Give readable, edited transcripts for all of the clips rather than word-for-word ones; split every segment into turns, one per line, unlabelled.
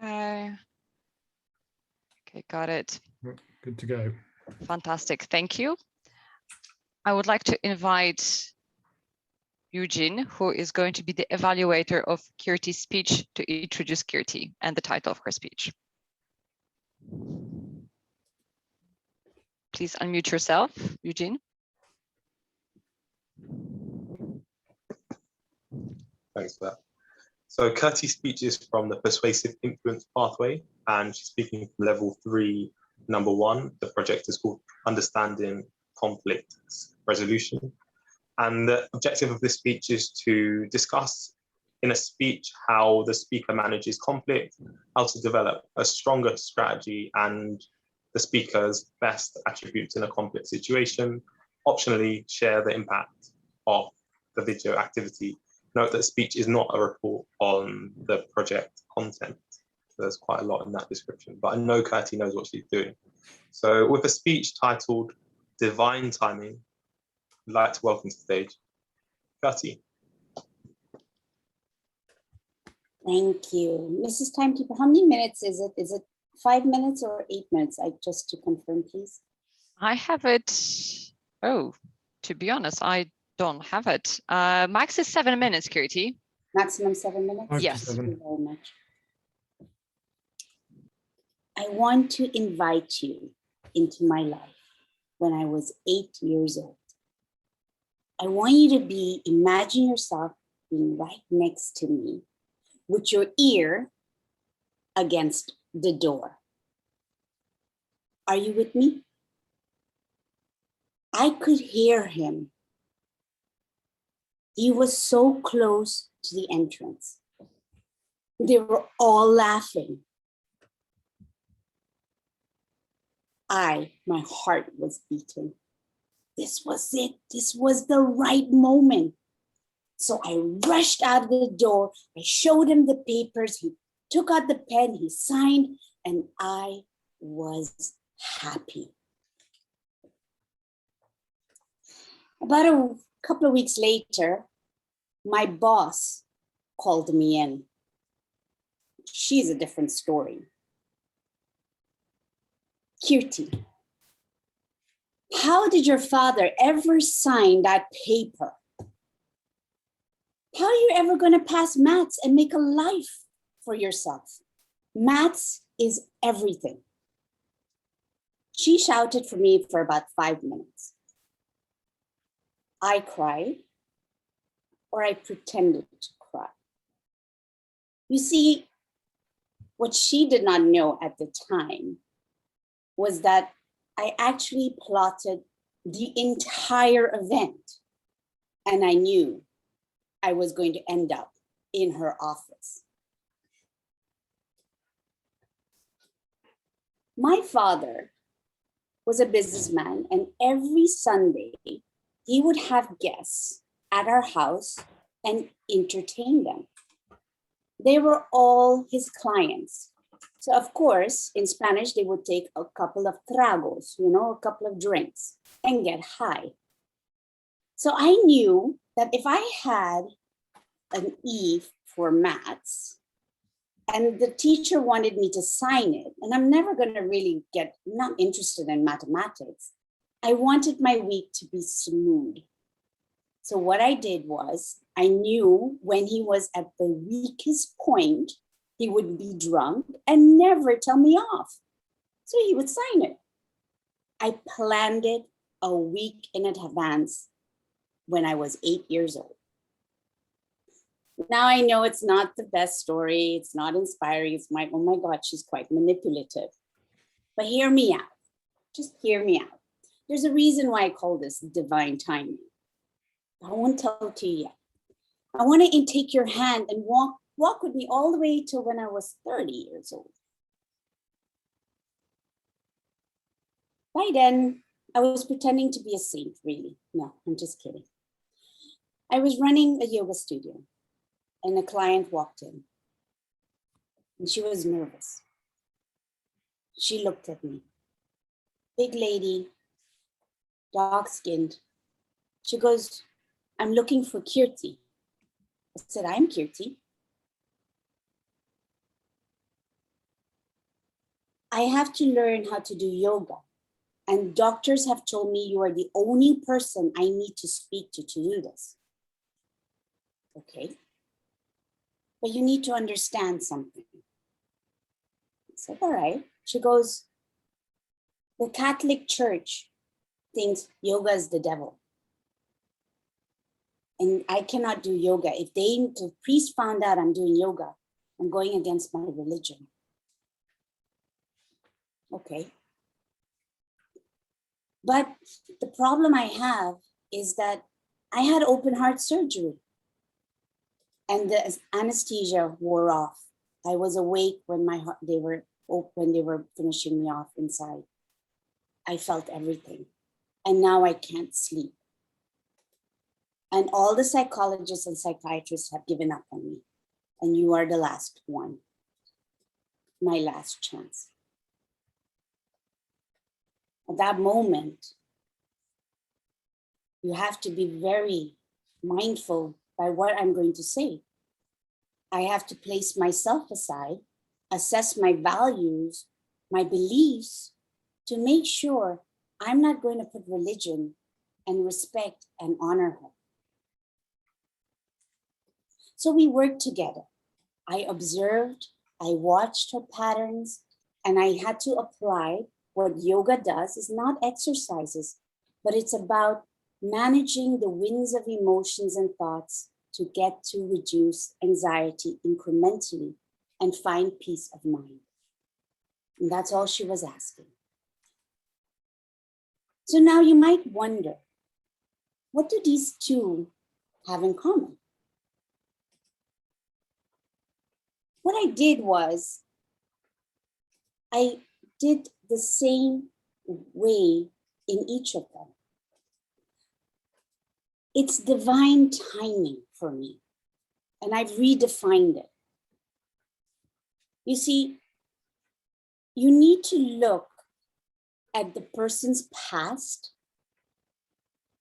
Okay, got it.
Good to go.
Fantastic, thank you. I would like to invite Eugene, who is going to be the evaluator of Kirti's speech, to introduce Kirti and the title of her speech. Please unmute yourself, Eugene.
Thanks for that. So Kirti's speech is from the Persuasive Influence Pathway, and she's speaking from level 3, number 1. The project is called Understanding Conflict Resolution. And the objective of this speech is to discuss in a speech how the speaker manages conflict, how to develop a stronger strategy and the speaker's best attributes in a conflict situation, optionally share the impact of the video activity. Note that speech is not a report on the project content. There's quite a lot in that description, but I know Kirti knows what she's doing. So with a speech titled Divine Timing, I'd like to welcome to the stage Kirti.
Thank you. Mrs. Timekeeper, how many minutes is it? Is it 5 minutes or 8 minutes? Just to confirm, please.
I have it. Oh, to be honest, I don't have it. Max is 7 minutes, Kirti.
Maximum 7 minutes?
5 to
Yes.
7.
Thank you very much. I want to invite you into my life when I was 8 years old. I want you to imagine yourself being right next to me with your ear against the door. Are you with me? I could hear him. He was so close to the entrance. They were all laughing. My heart was beating. This was it. This was the right moment. So I rushed out of the door. I showed him the papers. He took out the pen, he signed, and I was happy. About a couple of weeks later, my boss called me in. She's a different story. Kirti, how did your father ever sign that paper? How are you ever going to pass maths and make a life for yourself? Maths is everything. She shouted for me for about 5 minutes. I cried, or I pretended to cry. You see, what she did not know at the time was that I actually plotted the entire event, and I knew I was going to end up in her office. My father was a businessman, and every Sunday he would have guests at our house and entertain them. They were all his clients. So of course, in Spanish, they would take a couple of tragos, a couple of drinks, and get high. So I knew that if I had an E for maths, and the teacher wanted me to sign it, and I'm never going to really not interested in mathematics, I wanted my week to be smooth. So what I did was, I knew when he was at the weakest point, he would be drunk and never tell me off. So he would sign it. I planned it a week in advance when I was 8 years old. Now I know it's not the best story. It's not inspiring. It's oh my God, she's quite manipulative. But hear me out. Just hear me out. There's a reason why I call this divine timing. I won't tell it to you yet. I want to take your hand and walk with me all the way till when I was 30 years old. By then, I was pretending to be a saint, really. No, I'm just kidding. I was running a yoga studio, and a client walked in, and she was nervous. She looked at me. Big lady, dark-skinned. She goes, "I'm looking for Kirti." I said, "I'm Kirti." I have to learn how to do yoga. And doctors have told me you are the only person I need to speak to do this. Okay. But you need to understand something. I said, all right. She goes, the Catholic Church thinks yoga is the devil. And I cannot do yoga. If the priest found out I'm doing yoga, I'm going against my religion. Okay. But the problem I have is that I had open heart surgery and the anesthesia wore off. I was awake when they were finishing me off inside. I felt everything. And now I can't sleep. And all the psychologists and psychiatrists have given up on me. And you are the last one. My last chance. At that moment, you have to be very mindful by what I'm going to say. I have to place myself aside, assess my values, my beliefs, to make sure I'm not going to put religion and respect and honor her. So we worked together. I observed, I watched her patterns, and I had to apply what yoga does is not exercises, but it's about managing the winds of emotions and thoughts to get to reduce anxiety incrementally and find peace of mind. And that's all she was asking. So now you might wonder, what do these two have in common? What I did was, I did the same way in each of them. It's divine timing for me, and I've redefined it. You see, you need to look at the person's past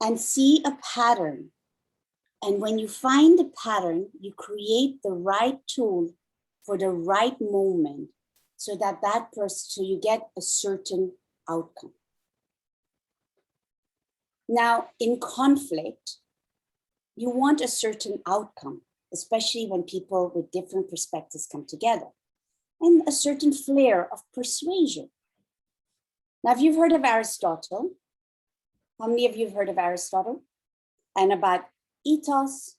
and see a pattern. And when you find the pattern, you create the right tool for the right moment so you get a certain outcome. Now, in conflict, you want a certain outcome, especially when people with different perspectives come together, and a certain flair of persuasion. Now, if you've heard of Aristotle, how many of you have heard of Aristotle? And about ethos,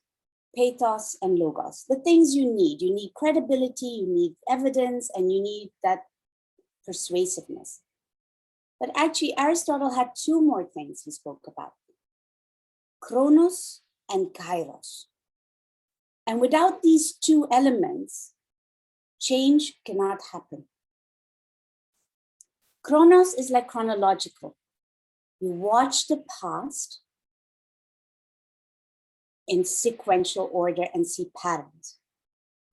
pathos, and logos, the things you need. You need credibility, you need evidence, and you need that persuasiveness. But actually, Aristotle had two more things he spoke about: chronos and kairos. And without these two elements, change cannot happen. Chronos is like chronological. You watch the past in sequential order and see patterns.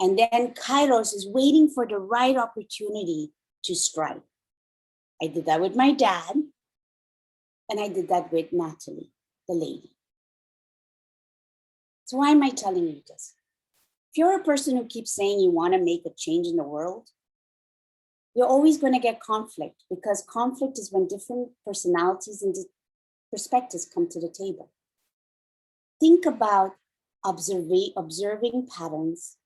And then kairos is waiting for the right opportunity to strike. I did that with my dad, and I did that with Natalie, the lady. So why am I telling you this? If you're a person who keeps saying you want to make a change in the world, you're always going to get conflict, because conflict is when different personalities and perspectives come to the table. Think about observing patterns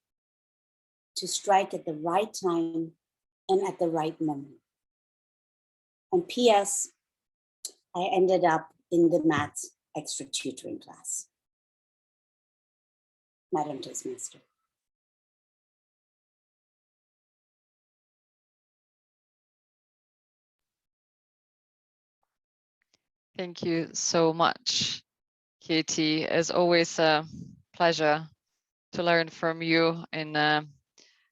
to strike at the right time and at the right moment. And P.S., I ended up in the maths extra tutoring class. Madam Toastmaster.
Thank you so much, Katie. As always, a pleasure to learn from you. And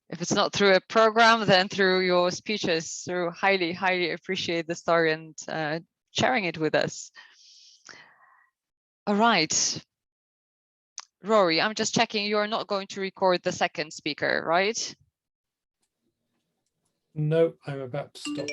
if it's not through a program, then through your speeches. So highly, highly appreciate the story and sharing it with us. All right. Rory, I'm just checking, you're not going to record the second speaker, right?
No, I'm about to stop.